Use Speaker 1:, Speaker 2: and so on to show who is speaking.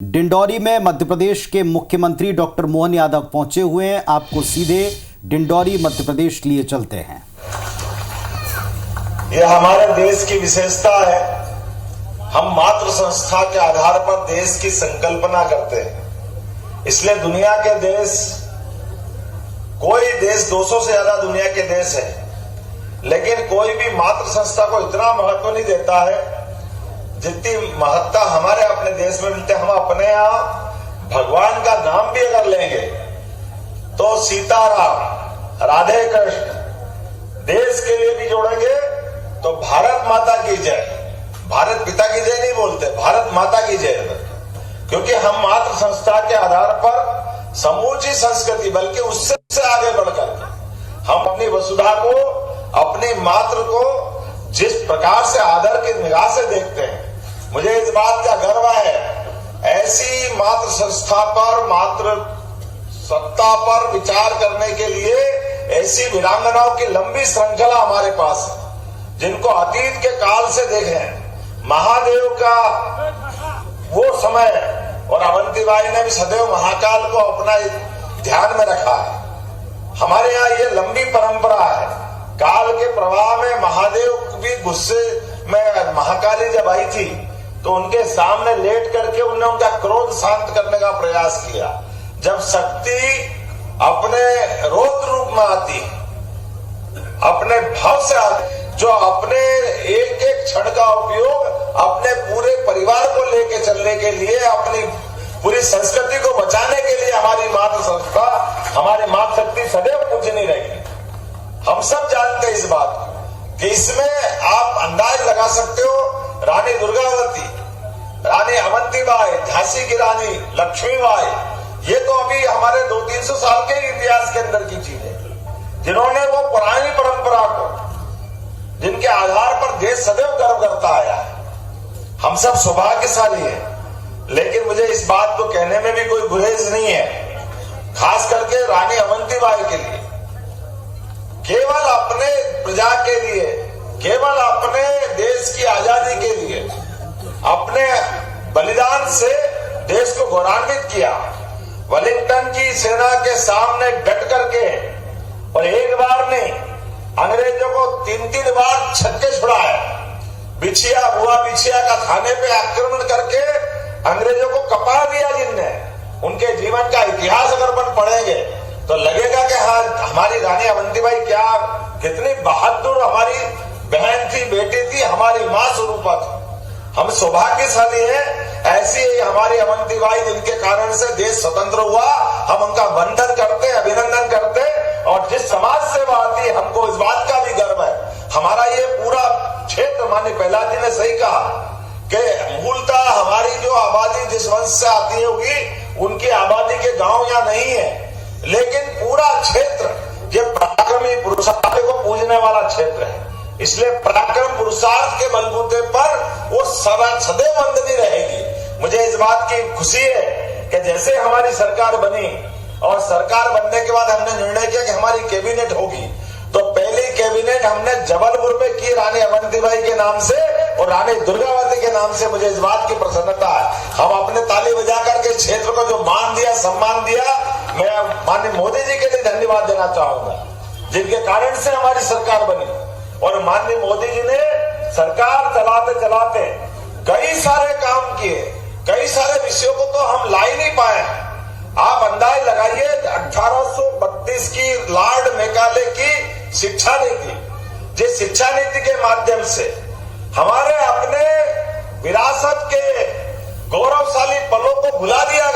Speaker 1: डिंडौरी में मध्य प्रदेश के मुख्यमंत्री डॉक्टर मोहन यादव पहुंचे हुए हैं। आपको सीधे डिंडौरी मध्य प्रदेश लिए चलते हैं।
Speaker 2: यह हमारे देश की विशेषता है। हम मातृ संस्था के आधार पर देश की संकल्पना करते हैं। इसलिए दुनिया के देश, कोई देश 200 से ज्यादा दुनिया के देश है, लेकिन कोई भी मातृ संस्था को इतना महत्व नहीं देता है जितनी महत्ता हमारे अपने देश में मिलते। हम अपने यहाँ भगवान का नाम भी अगर लेंगे तो सीताराम, राधे कृष्ण, देश के लिए भी जोड़ेंगे तो भारत माता की जय, भारत पिता की जय नहीं बोलते, भारत माता की जय, क्योंकि हम मातृ संस्था के आधार पर समूची संस्कृति बल्कि उससे आगे बढ़कर हम अपनी वसुधा को, अपनी मातृ को जिस प्रकार से आदर की निगाह से देखते हैं, मुझे इस बात का गर्व है। ऐसी मातृ संस्था पर, मातृ सत्ता पर विचार करने के लिए ऐसी वीरांगनाओं की लंबी श्रृंखला हमारे पास है, जिनको अतीत के काल से देखें। महादेव का वो समय और अवंतीबाई ने भी सदैव महाकाल को अपना ध्यान में रखा है। हमारे यहाँ ये लंबी परंपरा है। काल के प्रवाह में महादेव भी गुस्से में, महाकाली जब आई थी तो उनके सामने लेट करके उन्होंने उनका क्रोध शांत करने का प्रयास किया। जब शक्ति अपने रौद्र रूप में आती, अपने भाव से आती, जो अपने एक एक क्षण का उपयोग अपने पूरे परिवार को लेके चलने के लिए, अपनी पूरी संस्कृति को बचाने के लिए हमारी मातृ संस्था, हमारी मातृ शक्ति सदैव पूजनी रहेगी। हम सब जानते हैं इस बात को कि इसमें आप अंदाज लगा सकते हो। रानी दुर्गावती, रानी अवंतीबाई, झांसी की रानी लक्ष्मीबाई, ये तो अभी हमारे 200-300 साल के इतिहास के अंदर की चीज है, जिन्होंने वो पुरानी परंपरा को, जिनके आधार पर देश सदैव गर्व करता आया है। हम सब सौभाग्यशाली हैं, लेकिन मुझे इस बात को कहने में भी कोई गुरेज नहीं है, खास करके रानी अवंतीबाई के लिए। केवल अपने प्रजा के लिए, केवल अपने देश की आजादी के लिए अपने बलिदान से देश को गौरवान्वित किया। वेलिंगटन की सेना के सामने डट करके, और एक बार नहीं, अंग्रेजों को 3-3 बार छक्के छुड़ाए। बिछिया का थाने पे आक्रमण करके अंग्रेजों को कपा दिया जिनने। उनके जीवन का इतिहास अगर अपन पढ़ेंगे तो लगेगा कि हाँ, हमारी रानी अवंतीबाई क्या कितनी बहादुर हमारी बहन थी, बेटी थी, हमारी मां स्वरूपा थी। हम सौभाग्यशाली हैं। ऐसी हमारी अवंतीबाई, जिनके कारण से देश स्वतंत्र हुआ, हम उनका वंदन करते, अभिनंदन करते। और जिस समाज सेवा आती है, हमको इस बात का भी गर्व है। हमारा ये पूरा क्षेत्र, माननीय प्रहलाद जी ने सही कहा कि मूलतः हमारी जो आबादी जिस वंश से आती होगी, उनकी आबादी के गांव यहाँ नहीं है, लेकिन पूरा क्षेत्र ये पराक्रमी पुरुषार्थ को पूजने वाला क्षेत्र है। इसलिए पराक्रम पुरुषार्थ के बलबूते पर वो सदैव वंदनीय रहेगी। मुझे इस बात की खुशी है कि जैसे हमारी सरकार बनी, और सरकार बनने के बाद हमने निर्णय किया कि हमारी कैबिनेट होगी, तो पहली कैबिनेट हमने जबलपुर में की रानी अवंतीबाई के नाम से और रानी दुर्गावती के नाम से। मुझे इस बात की प्रसन्नता है। हम अपने ताली बजा करके क्षेत्र को जो मान दिया, सम्मान दिया, मैं माननीय मोदी जी के लिए धन्यवाद देना चाहूंगा, जिनके कारण से हमारी सरकार बनी। और माननीय मोदी जी ने सरकार चलाते चलाते कई सारे काम किए, कई सारे विषयों को तो हम ला ही नहीं पाए। आप अंदाज लगाइए, 1832 की लॉर्ड मेकाले की शिक्षा नीति, जिस शिक्षा नीति के माध्यम से हमारे अपने विरासत के गौरवशाली पलों को भुला दिया